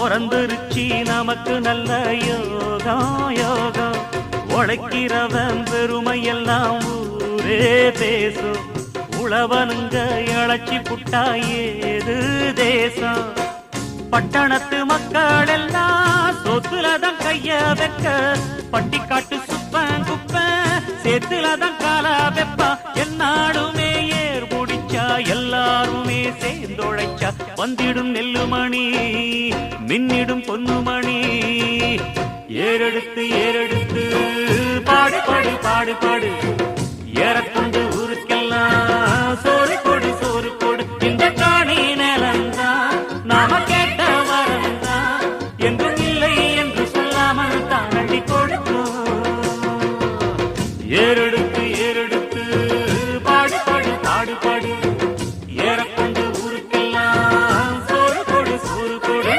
பிறந்துருச்சி நமக்கு நல்ல யோகம் யோகம். உழைக்கிறவன் பெருமையெல்லாம் ஊரே பேசும். உழவனுங்க இழைச்சி புட்டா ஏது தேசம். பட்டணத்து மக்கள் எல்லாம் சொத்துலதான் கைய வைக்க, பட்டிக்காட்டு சுப்பன் குப்பன் சேத்துலதான் காலா வெப்பா. என்னாடுமே ஏர் முடிச்சா எல்லாருமே சேர்ந்தொழைச்சா வந்திடும் நெல்லுமணி மின்னிடும் பொன்னுமணி. ஏறெடுத்து ஏறெடுத்து பாடு பாடு பாடு பாடு